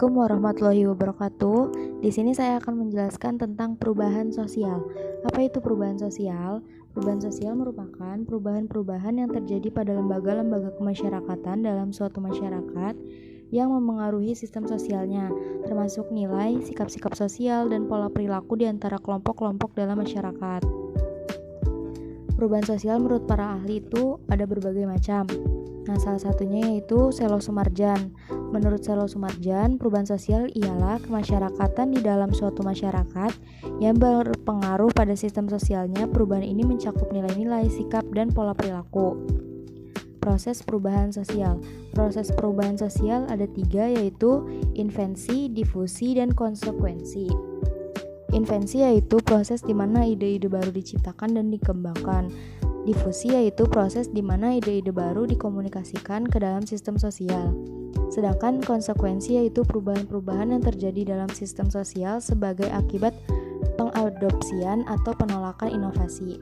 Assalamualaikum warahmatullahi wabarakatuh. Di sini saya akan menjelaskan tentang perubahan sosial. Apa itu perubahan sosial? Perubahan sosial merupakan perubahan-perubahan yang terjadi pada lembaga-lembaga kemasyarakatan dalam suatu masyarakat yang memengaruhi sistem sosialnya, termasuk nilai, sikap-sikap sosial, dan pola perilaku di antara kelompok-kelompok dalam masyarakat. Perubahan sosial menurut para ahli itu ada berbagai macam. Nah, salah satunya yaitu Selo Sumarjan. Menurut Selo Sumarjan, perubahan sosial ialah kemasyarakatan di dalam suatu masyarakat yang berpengaruh pada sistem sosialnya. Perubahan ini mencakup nilai-nilai, sikap, dan pola perilaku. Proses perubahan sosial. Proses perubahan sosial ada 3, yaitu invensi, difusi, dan konsekuensi. Invensi yaitu proses di mana ide-ide baru diciptakan dan dikembangkan. Difusi yaitu proses di mana ide-ide baru dikomunikasikan ke dalam sistem sosial. Sedangkan konsekuensi yaitu perubahan-perubahan yang terjadi dalam sistem sosial sebagai akibat pengadopsian atau penolakan inovasi.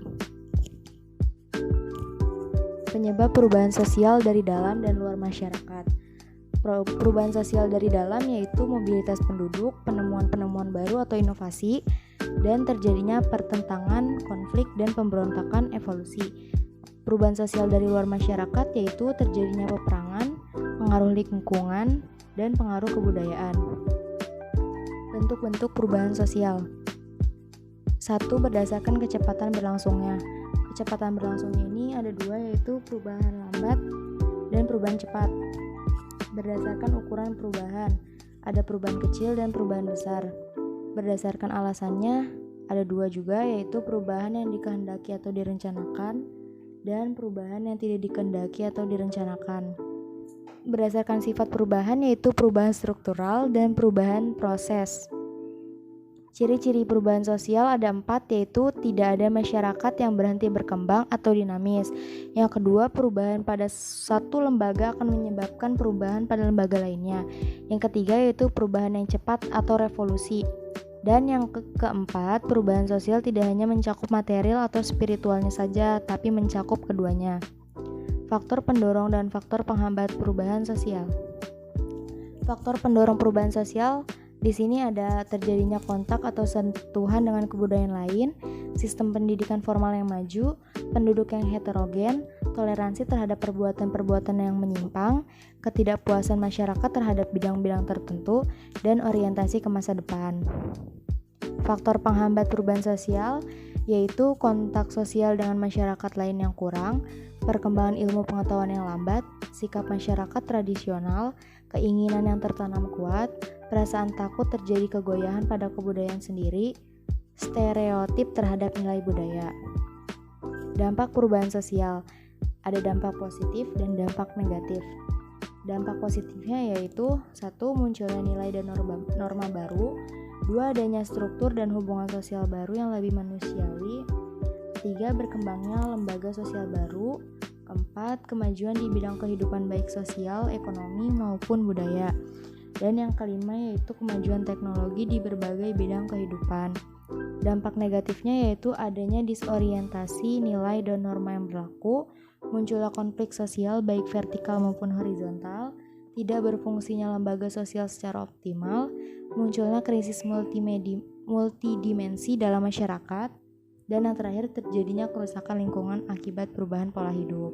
Penyebab perubahan sosial dari dalam dan luar masyarakat. Perubahan sosial dari dalam yaitu mobilitas penduduk, penemuan-penemuan baru atau inovasi, dan terjadinya pertentangan, konflik, dan pemberontakan evolusi. Perubahan sosial dari luar masyarakat yaitu terjadinya peperangan, pengaruh lingkungan, dan pengaruh kebudayaan. Bentuk-bentuk perubahan sosial. 1. Berdasarkan kecepatan berlangsungnya. Kecepatan berlangsungnya ini ada 2, yaitu perubahan lambat dan perubahan cepat. Berdasarkan ukuran perubahan, ada perubahan kecil dan perubahan besar. Berdasarkan alasannya, ada 2 juga, yaitu perubahan yang dikehendaki atau direncanakan dan perubahan yang tidak dikehendaki atau direncanakan. Berdasarkan sifat perubahan, yaitu perubahan struktural dan perubahan proses. Ciri-ciri perubahan sosial ada 4, yaitu tidak ada masyarakat yang berhenti berkembang atau dinamis. Yang kedua, perubahan pada satu lembaga akan menyebabkan perubahan pada lembaga lainnya. Yang ketiga, yaitu perubahan yang cepat atau revolusi. Dan yang keempat, perubahan sosial tidak hanya mencakup material atau spiritualnya saja, tapi mencakup keduanya. Faktor pendorong dan faktor penghambat perubahan sosial. Faktor pendorong perubahan sosial di sini ada terjadinya kontak atau sentuhan dengan kebudayaan lain, sistem pendidikan formal yang maju, penduduk yang heterogen, toleransi terhadap perbuatan-perbuatan yang menyimpang, ketidakpuasan masyarakat terhadap bidang-bidang tertentu, dan orientasi ke masa depan. Faktor penghambat perubahan sosial yaitu kontak sosial dengan masyarakat lain yang kurang, perkembangan ilmu pengetahuan yang lambat, sikap masyarakat tradisional, keinginan yang tertanam kuat, perasaan takut terjadi kegoyahan pada kebudayaan sendiri, stereotip terhadap nilai budaya. Dampak perubahan sosial, ada dampak positif dan dampak negatif. Dampak positifnya yaitu 1. Munculnya nilai dan norma baru, 2. Adanya struktur dan hubungan sosial baru yang lebih manusiawi, 3. Berkembangnya lembaga sosial baru, 4. Kemajuan di bidang kehidupan baik sosial, ekonomi, maupun budaya. Dan yang kelima yaitu kemajuan teknologi di berbagai bidang kehidupan. Dampak negatifnya yaitu adanya disorientasi nilai dan norma yang berlaku, munculnya konflik sosial baik vertikal maupun horizontal, tidak berfungsinya lembaga sosial secara optimal, munculnya krisis multidimensi dalam masyarakat, dan yang terakhir terjadinya kerusakan lingkungan akibat perubahan pola hidup.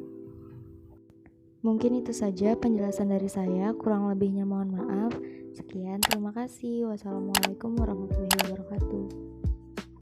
Mungkin itu saja penjelasan dari saya, kurang lebihnya mohon maaf. Sekian, terima kasih. Wassalamualaikum warahmatullahi wabarakatuh.